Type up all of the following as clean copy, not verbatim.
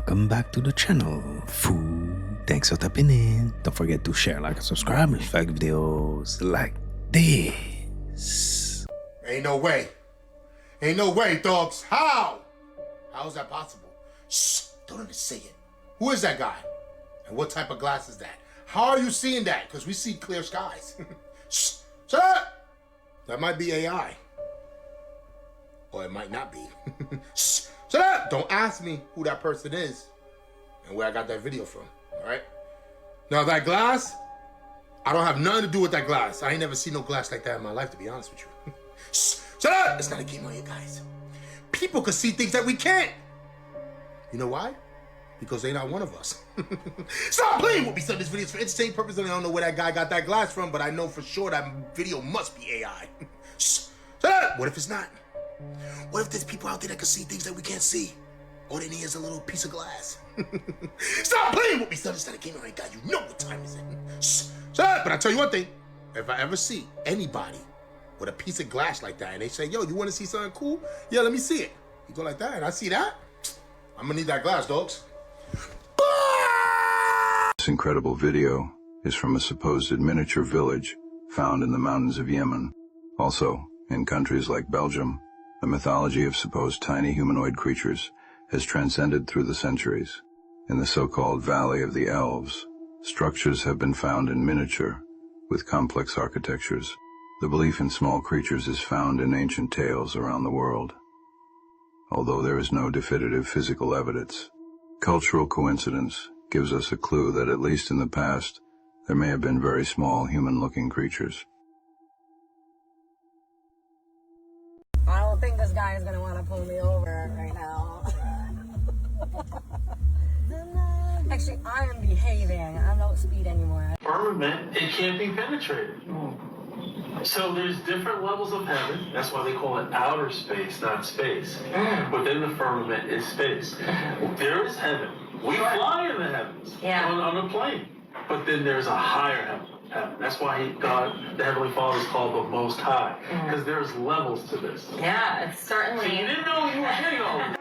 welcome back to the channel. Thanks for tapping in. Don't forget to share, like, and subscribe, and like videos like this. Ain't no way. Ain't no way, dogs. How? How is that possible? Shh, don't even say it. Who is that guy? And what type of glass is that? How are you seeing that? Because we see clear skies. Shh, shut up. That might be AI. Or it might not be. Shh, shut up. Don't ask me who that person is and where I got that video from, all right? Now that glass, I don't have nothing to do with that glass. I ain't never seen no glass like that in my life, to be honest with you. Shh, shut up. It's not a game on you guys. People can see things that we can't. You know why? Because they're not one of us. Stop playing with me, son. This video is for entertainment purposes, and I don't know where that guy got that glass from, but I know for sure that video must be AI. Shh, shut up. What if it's not? What if there's people out there that can see things that we can't see? All they need is a little piece of glass. Stop playing with me, son. It's not a game on you guys. You know what time is it. Shh, shut up. But I tell you one thing. If I ever see anybody with a piece of glass like that, and they say, yo, you want to see something cool? Yeah, let me see it. You go like that, and I see that. I'm gonna need that glass, dogs. This incredible video is from a supposed miniature village found in the mountains of Yemen. Also, in countries like Belgium, the mythology of supposed tiny humanoid creatures has transcended through the centuries. In the so-called Valley of the Elves, structures have been found in miniature with complex architectures. The belief in small creatures is found in ancient tales around the world. Although there is no definitive physical evidence, cultural coincidence gives us a clue that at least in the past, there may have been very small human-looking creatures. I don't think this guy is going to want to pull me over right now. Actually, I am behaving. I don't speed anymore. Firmament, it can't be penetrated. So there's different levels of heaven. That's why they call it outer space, not space. Within the firmament is space. There is heaven. We fly in the heavens on a plane. But then there's a higher heaven. That's why God, the Heavenly Father, is called the Most High. Because there's levels to this. Yeah, it's certainly... So you didn't know you were getting all of that.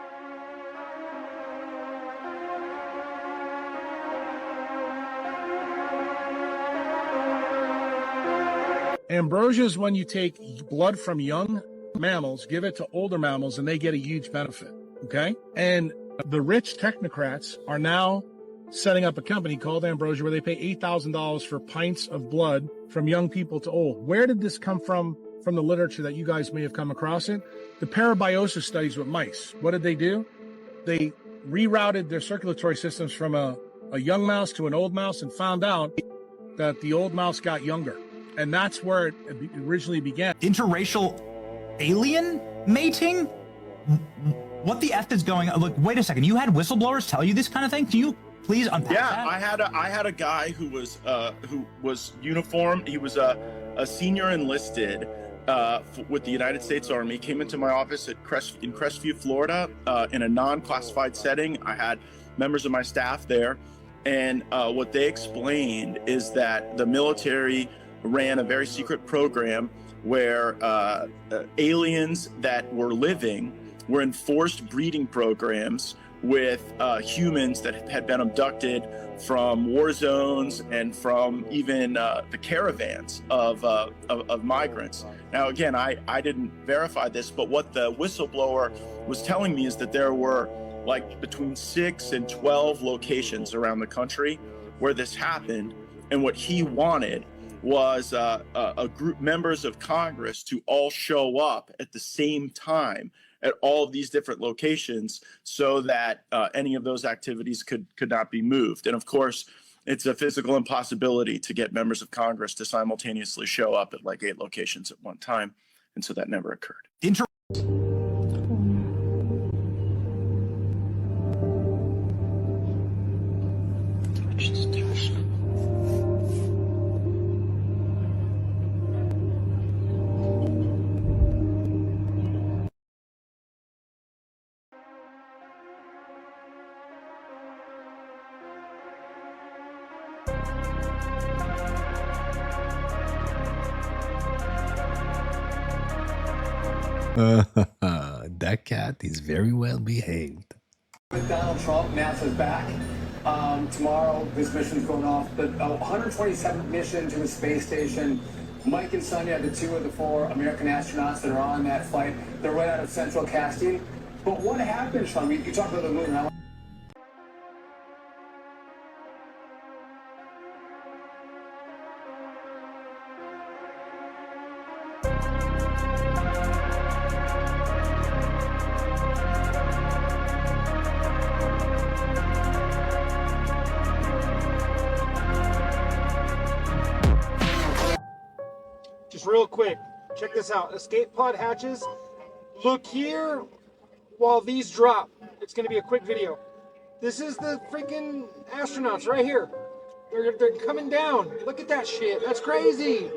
Ambrosia is when you take blood from young mammals, give it to older mammals, and they get a huge benefit, okay? And the rich technocrats are now setting up a company called Ambrosia where they pay $8,000 for pints of blood from young people to old. Where did this come from the literature that you guys may have come across it? The parabiosis studies with mice. What did they do? They rerouted their circulatory systems from a young mouse to an old mouse and found out that the old mouse got younger. And that's where it originally began. Interracial alien mating? What the F is going on? Look, wait a second. You had whistleblowers tell you this kind of thing? Can you please unpack that? I had a guy who was uniformed. He was a senior enlisted with the United States Army. Came into my office in Crestview, Florida, in a non-classified setting. I had members of my staff there, and what they explained is that the military ran a very secret program where aliens that were living were in forced breeding programs with humans that had been abducted from war zones and from even the caravans of migrants. Now, again, I didn't verify this, but what the whistleblower was telling me is that there were like between 6 and 12 locations around the country where this happened, and what he wanted was a group, members of Congress, to all show up at the same time at all of these different locations so that any of those activities could not be moved. And of course, it's a physical impossibility to get members of Congress to simultaneously show up at like 8 locations at one time. And so that never occurred. That cat is very well behaved. With Donald Trump, NASA's back. Tomorrow, this mission's going off. The 127th mission to the space station. Mike and Sonia, the two of the 4 American astronauts that are on that flight, they're right out of central casting. But what happened, Sean? You talked about the moon. Just real quick, check this out. Escape pod hatches. Look here while these drop. It's going to be a quick video. This is the freaking astronauts right here. They're coming down. Look at that shit. That's crazy.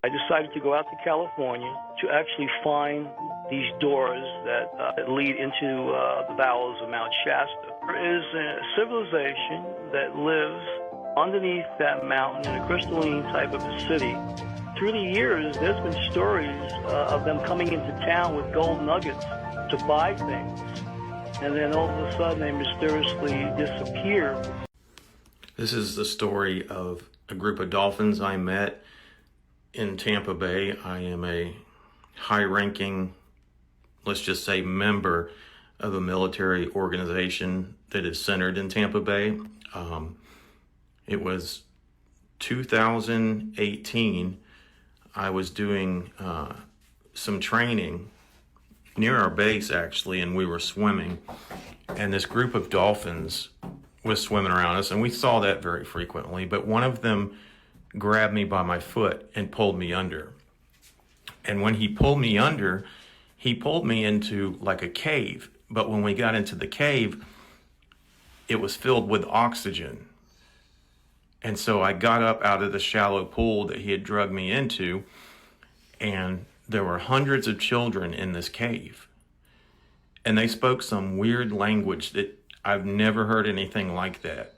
I decided to go out to California to actually find these doors that lead into the bowels of Mount Shasta. There is a civilization that lives underneath that mountain in a crystalline type of a city. Through the years, there's been stories of them coming into town with gold nuggets to buy things. And then all of a sudden, they mysteriously disappear. This is the story of a group of dolphins I met in Tampa Bay. I am a high-ranking, let's just say, member of a military organization that is centered in Tampa Bay. It was 2018. I was doing some training near our base, actually, and we were swimming. And this group of dolphins was swimming around us, and we saw that very frequently. But one of them grabbed me by my foot and pulled me under. And when he pulled me under, he pulled me into like a cave. But when we got into the cave, it was filled with oxygen. And so I got up out of the shallow pool that he had drugged me into, and there were hundreds of children in this cave. And they spoke some weird language that I've never heard anything like that.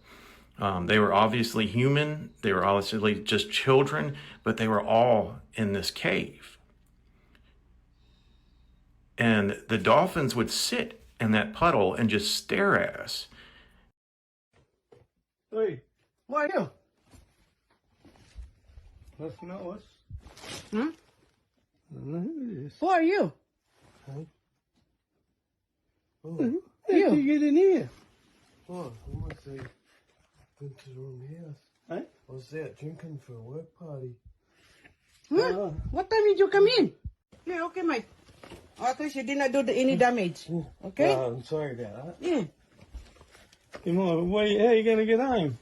They were obviously human, they were obviously just children, but they were all in this cave. And the dolphins would sit in that puddle and just stare at us. Hey, what are you? Nothing else. Hmm? Who are you? Hey. Oh, you get in here. Oh, I must say, went to the wrong house. Huh? I was out drinking for a work party. Huh? What time did you come in? Yeah, okay, mate. Okay, she did not do any damage. Okay? I'm sorry about that. Yeah. Come on, how are you going to get home?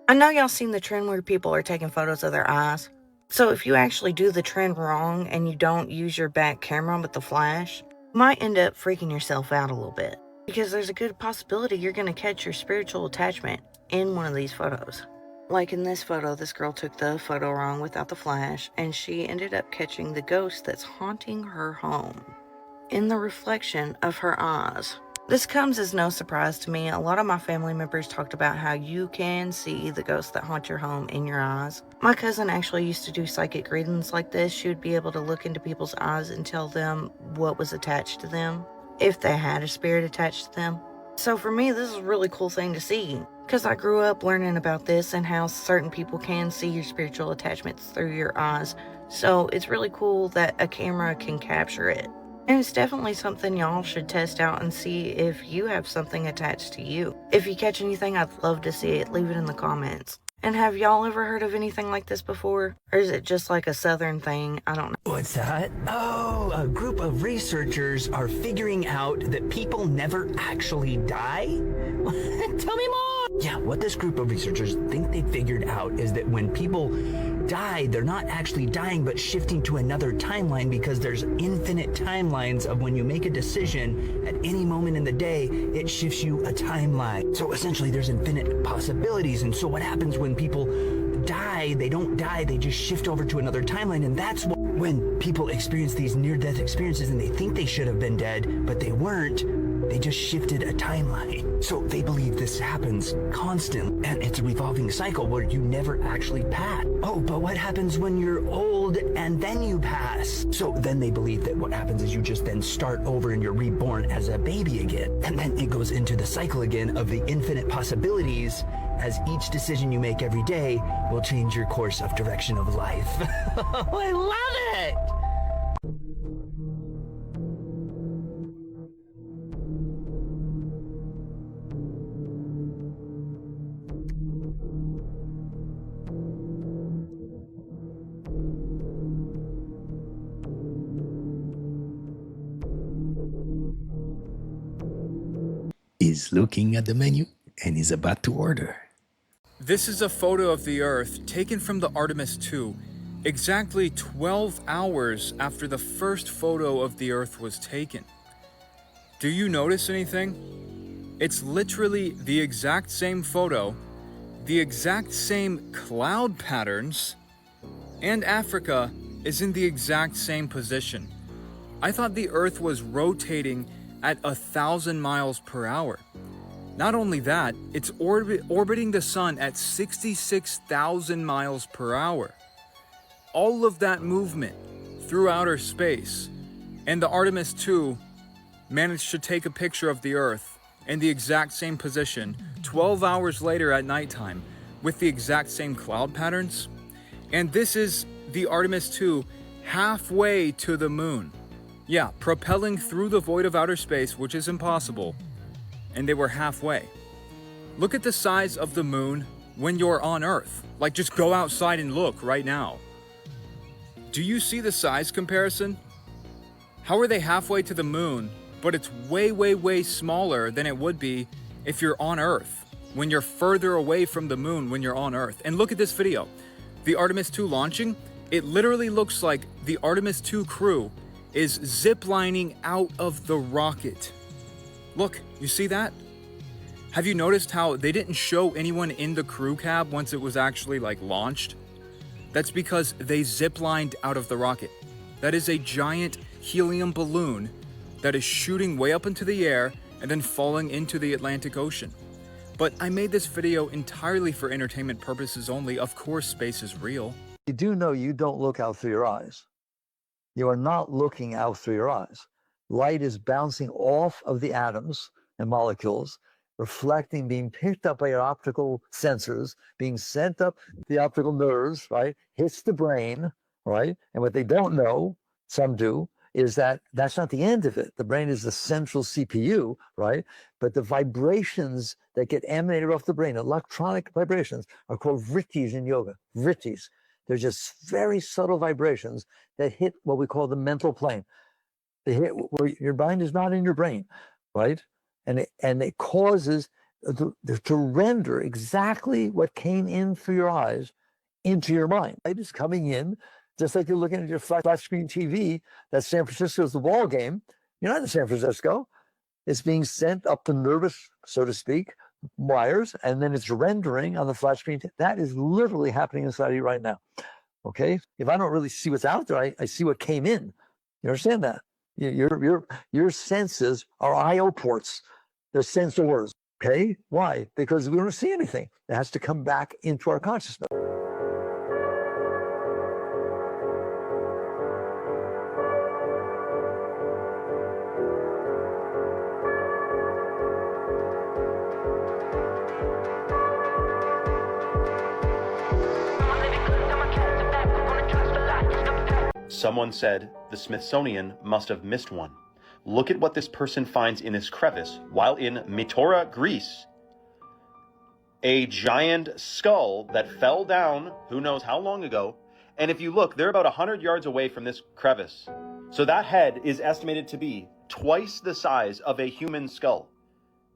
I know y'all seen the trend where people are taking photos of their eyes. So if you actually do the trend wrong and you don't use your back camera with the flash, you might end up freaking yourself out a little bit. Because there's a good possibility you're going to catch your spiritual attachment in one of these photos. Like in this photo, this girl took the photo wrong without the flash, and she ended up catching the ghost that's haunting her home in the reflection of her eyes. This comes as no surprise to me. A lot of my family members talked about how you can see the ghosts that haunt your home in your eyes. My cousin actually used to do psychic readings like this. She would be able to look into people's eyes and tell them what was attached to them, if they had a spirit attached to them. So for me, this is a really cool thing to see, because I grew up learning about this and how certain people can see your spiritual attachments through your eyes. So it's really cool that a camera can capture it. And it's definitely something y'all should test out and see if you have something attached to you. If you catch anything, I'd love to see it. Leave it in the comments. And have y'all ever heard of anything like this before? Or is it just like a southern thing? I don't know. What's that? Oh, a group of researchers are figuring out that people never actually die? Tell me more! Yeah, what this group of researchers think they figured out is that when people die, they're not actually dying, but shifting to another timeline, because there's infinite timelines of when you make a decision at any moment in the day, it shifts you a timeline. So essentially there's infinite possibilities. And so what happens when people die, they don't die, they just shift over to another timeline. And that's when people experience these near-death experiences and they think they should have been dead, but they weren't. They just shifted a timeline. So they believe this happens constantly, and it's a revolving cycle where you never actually pass. Oh, but what happens when you're old and then you pass? So then they believe that what happens is you just then start over and you're reborn as a baby again. And then it goes into the cycle again of the infinite possibilities, as each decision you make every day will change your course of direction of life. I love it! Is looking at the menu and is about to order. This is a photo of the Earth taken from the Artemis 2, exactly 12 hours after the first photo of the Earth was taken. Do you notice anything? It's literally the exact same photo, the exact same cloud patterns, and Africa is in the exact same position. I thought the Earth was rotating at 1,000 miles per hour. Not only that, it's orbiting the sun at 66,000 miles per hour. All of that movement through outer space, and the Artemis 2 managed to take a picture of the Earth in the exact same position 12 hours later at nighttime with the exact same cloud patterns. And this is the Artemis 2 halfway to the moon. Yeah, propelling through the void of outer space, which is impossible, and they were halfway. Look at the size of the moon when you're on Earth. Like, just go outside and look right now. Do you see the size comparison? How are they halfway to the moon, but it's way, way, way smaller than it would be if you're on Earth, when you're further away from the moon when you're on Earth? And look at this video. The Artemis 2 launching, it literally looks like the Artemis 2 crew is ziplining out of the rocket. Look, you see that? Have you noticed how they didn't show anyone in the crew cab once it was actually launched? That's because they ziplined out of the rocket. That is a giant helium balloon that is shooting way up into the air and then falling into the Atlantic Ocean. But I made this video entirely for entertainment purposes only. Of course, space is real. You do know you don't look out through your eyes. You are not looking out through your eyes. Light is bouncing off of the atoms and molecules, reflecting, being picked up by your optical sensors, being sent up the optical nerves, right? Hits the brain, right? And what they don't know, some do, is that that's not the end of it. The brain is the central CPU, right? But the vibrations that get emanated off the brain, electronic vibrations, are called vrittis in yoga, vrittis. They're just very subtle vibrations that hit what we call the mental plane. They hit where your mind is not in your brain, right? And it causes to render exactly what came in through your eyes into your mind. Light is coming in, just like you're looking at your flat screen TV, that San Francisco's the ball game. You're not in San Francisco. It's being sent up the nervous, so to speak, wires, and then it's rendering on the flat screen. That is literally happening inside of you right now. Okay? If I don't really see what's out there, I see what came in. You understand that? Your senses are I/O ports. They're sensors. Okay? Why? Because we don't see anything. It has to come back into our consciousness. Someone said the Smithsonian must have missed one. Look at what this person finds in this crevice while in Mitora, Greece. A giant skull that fell down, who knows how long ago, and if you look, they're about 100 yards away from this crevice. So that head is estimated to be twice the size of a human skull,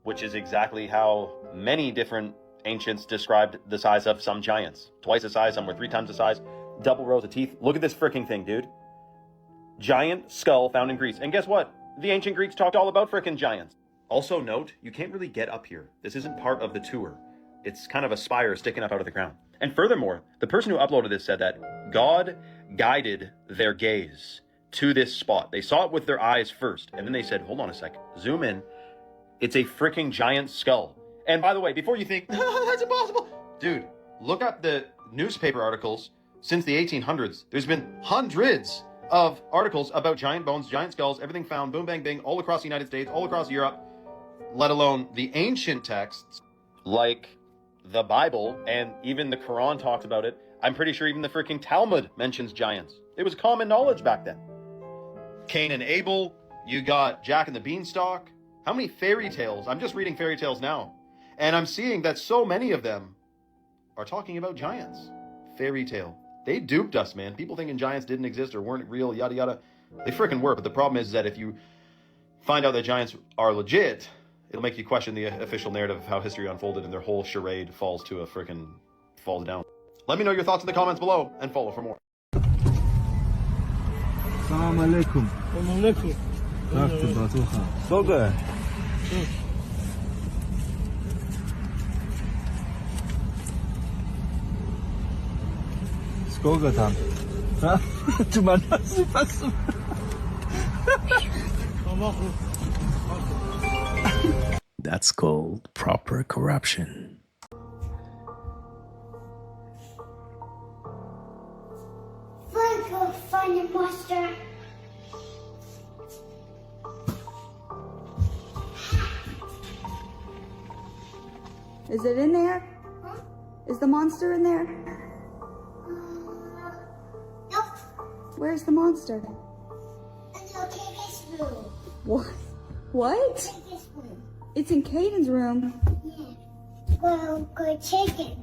which is exactly how many different ancients described the size of some giants. Twice the size, some were 3 times the size. Double rows of teeth. Look at this freaking thing, dude. Giant skull found in Greece. And guess what? The ancient Greeks talked all about freaking giants. Also note, you can't really get up here. This isn't part of the tour. It's kind of a spire sticking up out of the ground. And furthermore, the person who uploaded this said that God guided their gaze to this spot. They saw it with their eyes first, and then they said, hold on a sec, zoom in. It's a freaking giant skull. And by the way, before you think, that's impossible, dude, look up the newspaper articles since the 1800s. There's been hundreds of articles about giant bones, giant skulls, everything found, boom, bang, bing, all across the United States, all across Europe, let alone the ancient texts like the Bible, and even the Quran talks about it. I'm pretty sure even the freaking Talmud mentions giants. It was common knowledge back then. Cain and Abel, you got Jack and the Beanstalk. How many fairy tales? I'm just reading fairy tales now, and I'm seeing that so many of them are talking about giants. Fairy tale. They duped us, man. People thinking giants didn't exist or weren't real, yada yada. They freaking were, but the problem is that if you find out that giants are legit, it'll make you question the official narrative of how history unfolded, and their whole charade falls down. Let me know your thoughts in the comments below, and follow for more. Assalamu alaikum. So good. Skål tam. Du man das nicht passen. That's called proper corruption. Let's go find a monster. Is it in there? Huh? Is the monster in there? Nope. Where's the monster? And you'll take his room. What? What? Take his room. It's in Caden's room. Yeah. Go check it.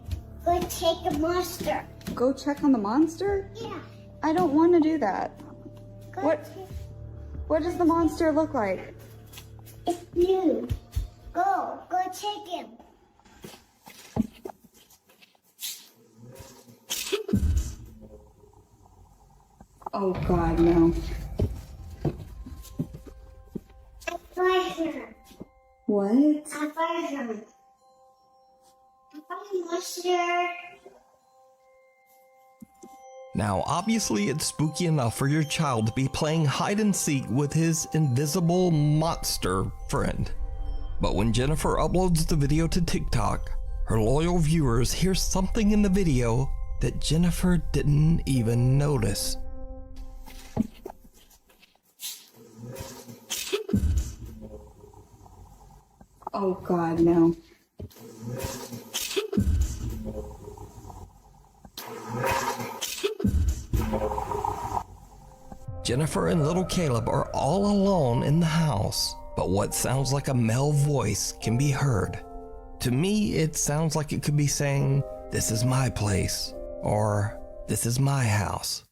Go take the monster. Go check on the monster? Yeah. I don't want to do that. Go What does the monster look like? It's blue. Go check him. Oh God, no. I find her. What? I find her. I find monster. Now, obviously, it's spooky enough for your child to be playing hide and seek with his invisible monster friend. But when Jennifer uploads the video to TikTok, her loyal viewers hear something in the video that Jennifer didn't even notice. Oh God, no. Jennifer and little Caleb are all alone in the house, but what sounds like a male voice can be heard. To me, it sounds like it could be saying, "This is my place," or "This is my house."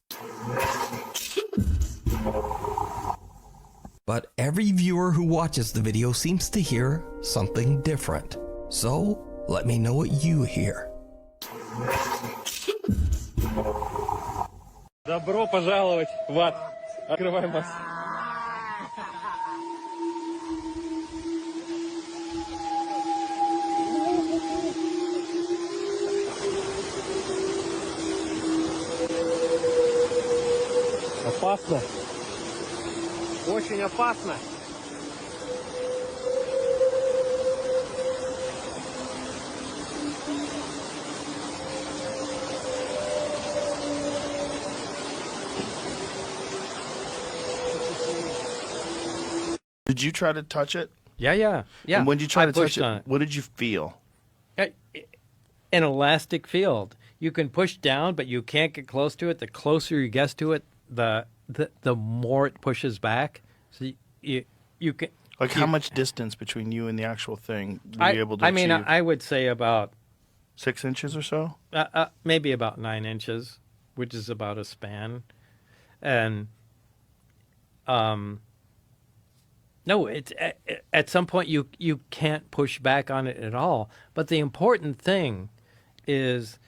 But every viewer who watches the video seems to hear something different. So, let me know what you hear. Добро пожаловать в ад. Открываем вас. Опасно. Очень опасно. Did you try to touch it? Yeah. And when you try to touch pushed on it, what did you feel? An elastic field. You can push down, but you can't get close to it. The closer you get to it, the more it pushes back. So you can How much distance between you and the actual thing were you able to achieve? I would say about 6 inches or so. Maybe about 9 inches, which is about a span, and no, it's at some point you can't push back on it at all. But the important thing is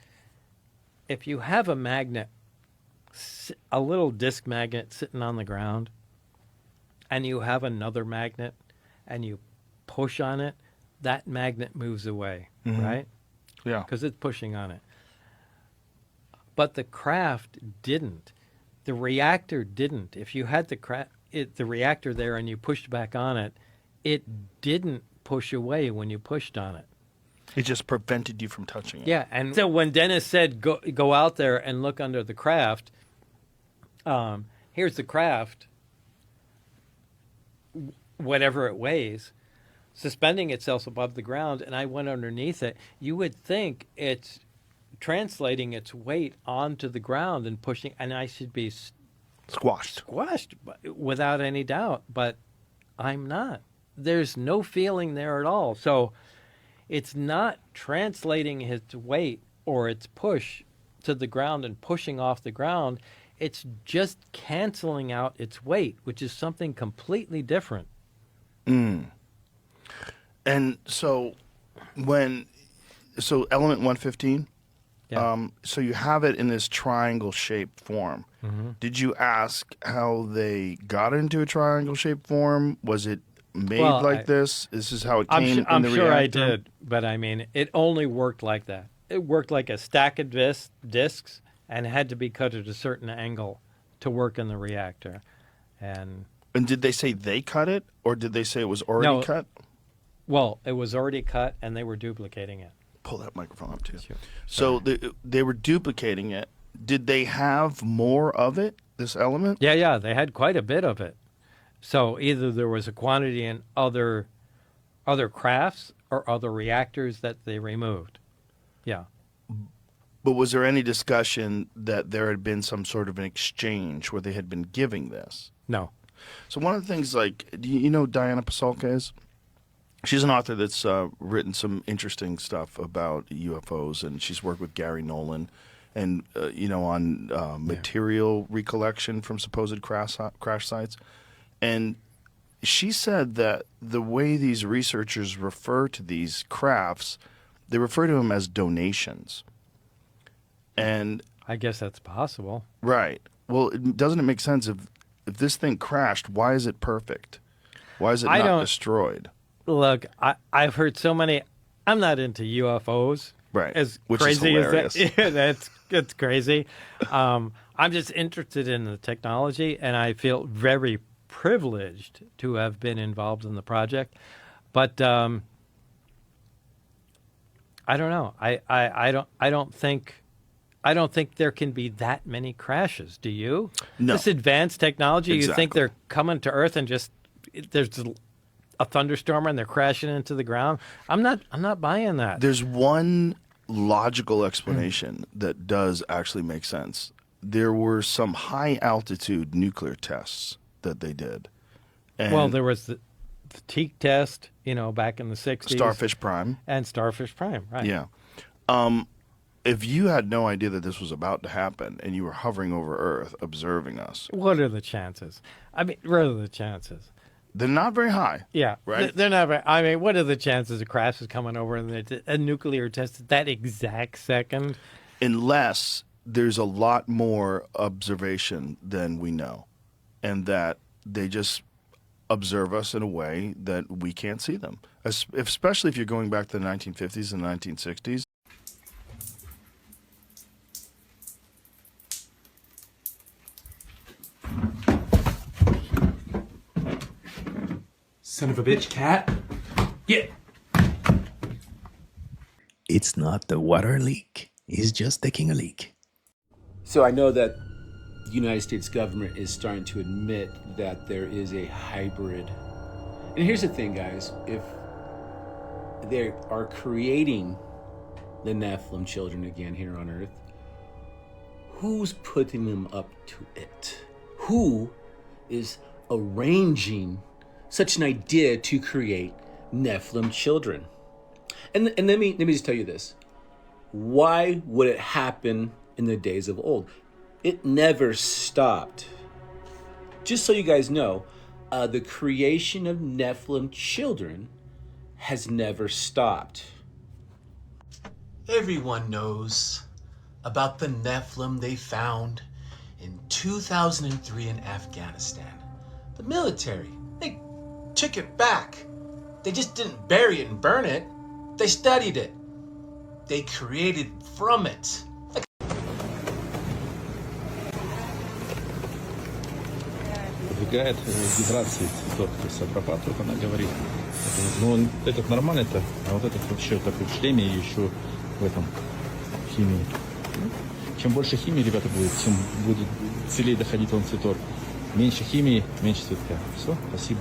if you have a magnet, a little disc magnet sitting on the ground, and you have another magnet, and you push on it, that magnet moves away, right? Yeah. Because it's pushing on it. But the craft didn't. The reactor didn't. If you had the reactor there and you pushed back on it, it didn't push away when you pushed on it. It just prevented you from touching it. Yeah, and so when Dennis said go out there and look under the craft, here's the craft, whatever it weighs, suspending itself above the ground, and I went underneath it. You would think it's translating its weight onto the ground and pushing, and I should be squashed without any doubt, but I'm not. There's no feeling there at all. So it's not translating its weight or its push to the ground and pushing off the ground. It's just canceling out its weight, which is something completely different. And so element 115, so you have it in this triangle-shaped form. Did you ask how they got into a triangle-shaped form? Was it made this? This is how it came in the reactor? I'm sure I did, but I mean, it only worked like that. It worked like a stack of discs and had to be cut at a certain angle to work in the reactor. And did they say they cut it, or did they say it was already cut? Well, it was already cut, and they were duplicating it. Pull that microphone up, too. Sure. So they were duplicating it. Did they have more of it, this element? Yeah, they had quite a bit of it. So either there was a quantity in other crafts or other reactors that they removed. Yeah. But was there any discussion that there had been some sort of an exchange where they had been giving this? No. So one of the things, like, do you know who Diana Pasulka is? She's an author that's written some interesting stuff about UFOs, and she's worked with Gary Nolan and, on material recollection from supposed crash sites. And she said that the way these researchers refer to these crafts, they refer to them as donations. And I guess that's possible. Right. Well, doesn't it make sense if this thing crashed, why is it perfect? Why is it not destroyed? Look, I've heard so many. I'm not into UFOs. Right. As Which crazy is as hilarious. that, it's crazy. I'm just interested in the technology, and I feel very privileged to have been involved in the project. But I don't know. I don't think there can be that many crashes. Do you? No. This advanced technology, you think they're coming to Earth and just there's a thunderstorm and they're crashing into the ground? I'm not buying that. There's one logical explanation that does actually make sense. There were some high altitude nuclear tests that they did. And well, there was the Teak test, back in the 60s. Starfish Prime. And Starfish Prime, right. Yeah. If you had no idea that this was about to happen and you were hovering over Earth observing us. What are the chances? I mean, what are the chances? They're not very high. Yeah. Right? They're not very, I mean, what are the chances a crash is coming over and a nuclear test at that exact second? Unless there's a lot more observation than we know. And that they just observe us in a way that we can't see them. Especially if you're going back to the 1950s and 1960s. Son of a bitch, cat. Yeah. It's not the water leak. It's just taking a leak. So I know that the United States government is starting to admit that there is a hybrid. And here's the thing, guys. If they are creating the Nephilim children again here on Earth, who's putting them up to it? Who is arranging such an idea to create Nephilim children? And let me just tell you this. Why would it happen in the days of old? It never stopped. Just so you guys know, the creation of Nephilim children has never stopped. Everyone knows about the Nephilim they found in 2003 in Afghanistan. The military, they took it back. They just didn't bury it and burn it. They studied it. they created from it. Продвигает вибрации цветов, то есть обрабатывает, она говорит. Ну, этот нормально-то, а вот этот вообще такой в шлеме и еще в этом химии. Чем больше химии, ребята, будет, тем будет целее доходить вам цветок. Меньше химии, меньше цветка. Все, спасибо.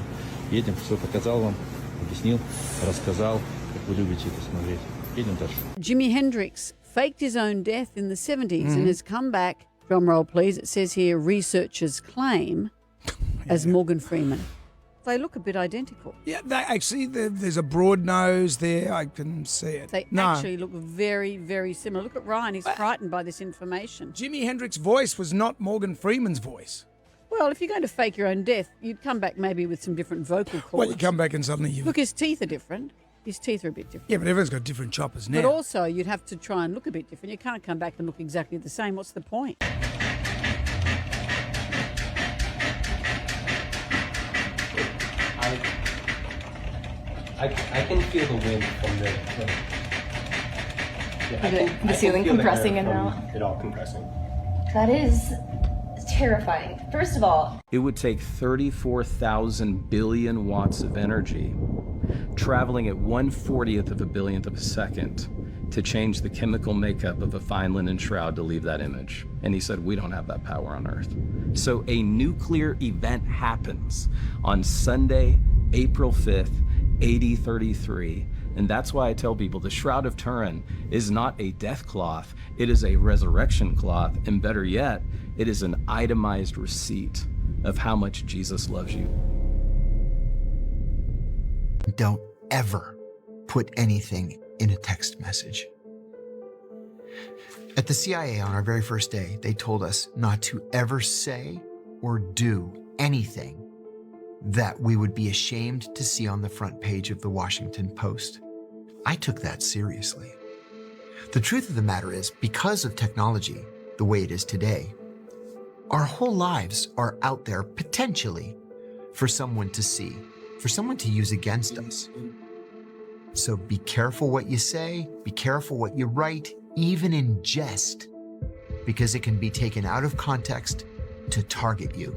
Едем, все показал вам, объяснил, рассказал, как вы любите это смотреть. Едем дальше. Jimi Hendrix faked his own death in the 70s and has come back, drum roll please, it says here, researchers claim, as Morgan Freeman. They look a bit identical. Yeah, they actually, there's a broad nose there. I can see it. They actually look very, very similar. Look at Ryan. He's frightened by this information. Jimi Hendrix's voice was not Morgan Freeman's voice. Well, if you're going to fake your own death, you'd come back maybe with some different vocal cords. Well, you come back and suddenly you... Look, his teeth are different. His teeth are a bit different. Yeah, but everyone's got different choppers now. But also, you'd have to try and look a bit different. You can't come back and look exactly the same. What's the point? I can feel the wind from the the ceiling compressing and out. It all compressing. That is terrifying. First of all, it would take 34,000 billion watts of energy traveling at 1/40th of a billionth of a second to change the chemical makeup of a fine linen shroud to leave that image. And he said, we don't have that power on Earth. So a nuclear event happens on Sunday, April 5th, 8033. And that's why I tell people the Shroud of Turin is not a death cloth, it is a resurrection cloth, and better yet, it is an itemized receipt of how much Jesus loves you. Don't ever put anything in a text message. At the CIA on our very first day, they told us not to ever say or do anything that we would be ashamed to see on the front page of the Washington Post. I took that seriously. The truth of the matter is, because of technology the way it is today, our whole lives are out there potentially for someone to see, for someone to use against us. So be careful what you say, be careful what you write, even in jest, because it can be taken out of context to target you.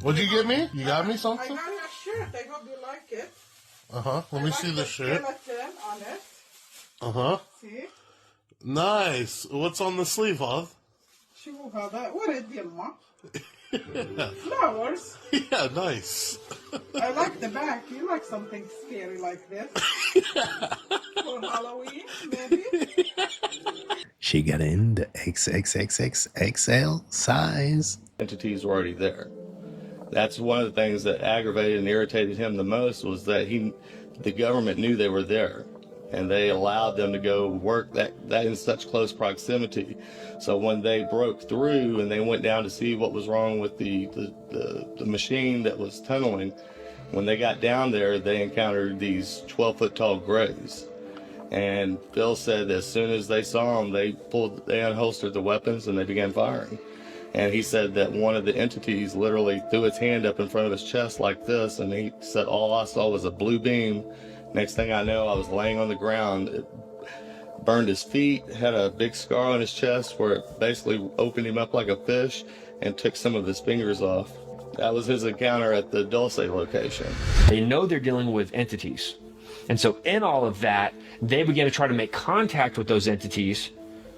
What'd you get me? You got me something? I got you a shirt. I hope you like it. Let me see the shirt. Skeleton on it. See? Nice. What's on the sleeve, Hov? What is it, Ma? Flowers. Yeah, nice. I like the back. You like something scary like this? For Halloween, maybe? She got in the XXXXXL size. Entities were already there. That's one of the things that aggravated and irritated him the most, was that the government knew they were there, and they allowed them to go work that in such close proximity. So when they broke through and they went down to see what was wrong with the machine that was tunneling, when they got down there, they encountered these 12-foot tall grays. And Phil said that as soon as they saw them, they unholstered the weapons and they began firing. And he said that one of the entities literally threw its hand up in front of his chest like this, and he said all I saw was a blue beam. Next thing I know, I was laying on the ground. It burned his feet, had a big scar on his chest where it basically opened him up like a fish and took some of his fingers off. That was his encounter at the Dulce location. They know they're dealing with entities. And so in all of that, they began to try to make contact with those entities,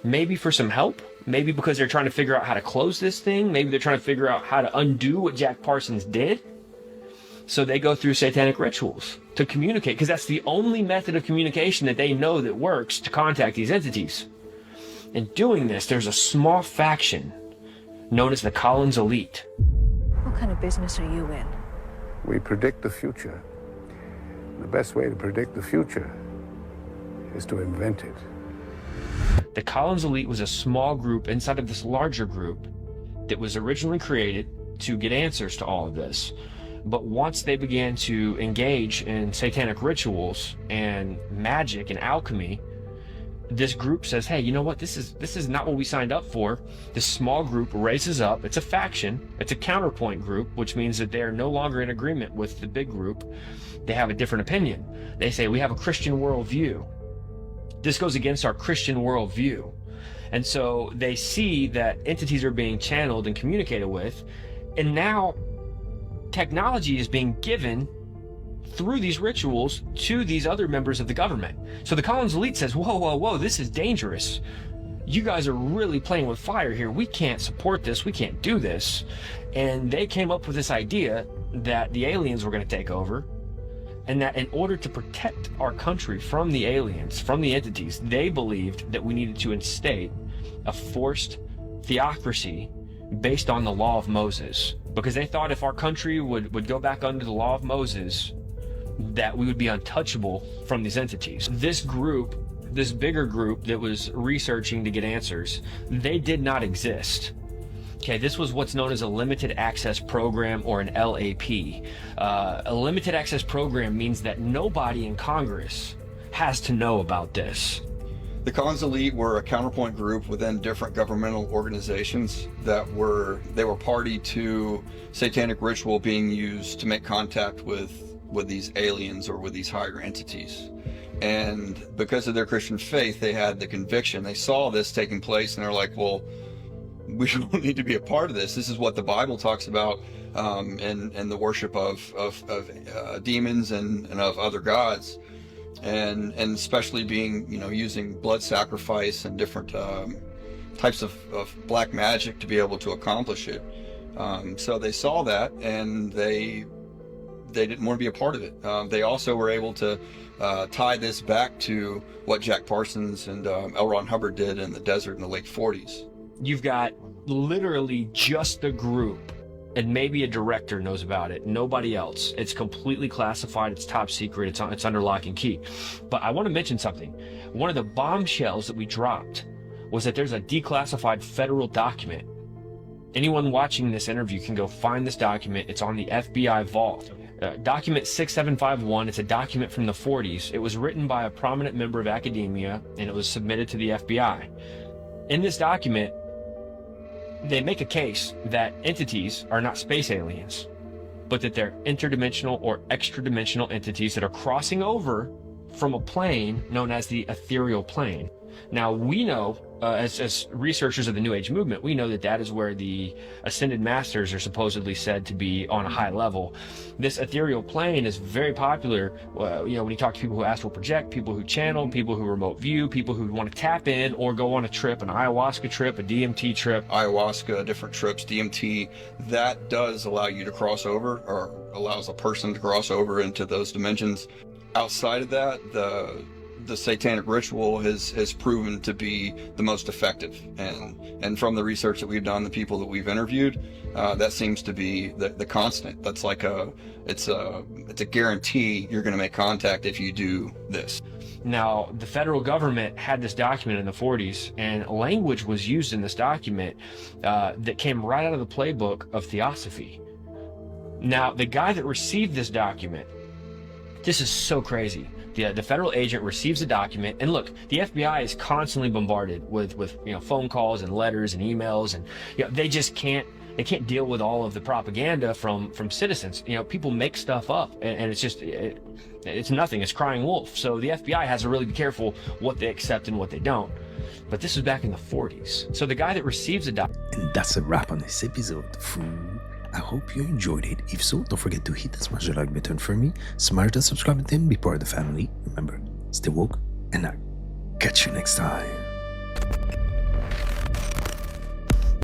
maybe for some help, maybe because they're trying to figure out how to close this thing, maybe they're trying to figure out how to undo what Jack Parsons did. So they go through satanic rituals to communicate, because that's the only method of communication that they know that works to contact these entities. In doing this, there's a small faction known as the Collins Elite. What kind of business are you in? We predict the future. The best way to predict the future is to invent it. The Collins Elite was a small group inside of this larger group that was originally created to get answers to all of this. But once they began to engage in satanic rituals and magic and alchemy, this group says, hey, you know what? This is not what we signed up for. This small group raises up. It's a faction. It's a counterpoint group, which means that they are no longer in agreement with the big group. They have a different opinion. They say, we have a Christian worldview. This goes against our Christian worldview. And so they see that entities are being channeled and communicated with, and now technology is being given through these rituals to these other members of the government. So the Collins Elite says, whoa, whoa, whoa, this is dangerous. You guys are really playing with fire here. We can't support this. We can't do this. And they came up with this idea that the aliens were going to take over, and that in order to protect our country from the aliens, from the entities, they believed that we needed to instate a forced theocracy based on the law of Moses. Because they thought if our country would go back under the law of Moses, that we would be untouchable from these entities. This group, this bigger group that was researching to get answers, they did not exist. Okay, this was what's known as a limited access program, or an LAP. A limited access program means that nobody in Congress has to know about this. The Collins Elite were a counterpoint group within different governmental organizations that were party to satanic ritual being used to make contact with these aliens or with these higher entities. And because of their Christian faith, they had the conviction. They saw this taking place and they're like, well, we don't need to be a part of this. This is what the Bible talks about, and the worship of demons and of other gods, and especially being, using blood sacrifice and different types of black magic to be able to accomplish it. So they saw that and they didn't want to be a part of it. They also were able to tie this back to what Jack Parsons and L. Ron Hubbard did in the desert in the late 40s. You've got literally just the group, and maybe a director knows about it, nobody else. It's completely classified, it's top secret, it's under lock and key. But I want to mention something. One of the bombshells that we dropped was that there's a declassified federal document. Anyone watching this interview can go find this document. It's on the FBI vault. Document 6751, it's a document from the 40s. It was written by a prominent member of academia, and it was submitted to the FBI. In this document, they make a case that entities are not space aliens, but that they're interdimensional or extra-dimensional entities that are crossing over from a plane known as the ethereal plane. Now, we know, as researchers of the New Age movement, we know that that is where the ascended masters are supposedly said to be on a high level. This ethereal plane is very popular, when you talk to people who astral project, people who channel, people who remote view, people who want to tap in or go on a trip, an ayahuasca trip, a DMT trip. Ayahuasca, different trips, DMT, that does allow you to cross over, or allows a person to cross over into those dimensions. Outside of that, the satanic ritual has proven to be the most effective, and from the research that we've done, the people that we've interviewed, that seems to be the constant. That's like it's a guarantee you're going to make contact if you do this. Now, the federal government had this document in the 40s, and language was used in this document that came right out of the playbook of Theosophy. Now, the guy that received this document, this is so crazy. The federal agent receives a document, and look, the FBI is constantly bombarded with phone calls and letters and emails, and they just can't deal with all of the propaganda from citizens. People make stuff up, and it's just it's nothing. It's crying wolf. So the FBI has to really be careful what they accept and what they don't. But this was back in the 40s. So the guy that receives a document. And that's a wrap on this episode. I hope you enjoyed it. If so, don't forget to hit the smash the like button for me, smash the subscribe button, be part of the family. Remember, stay woke, and I'll catch you next time.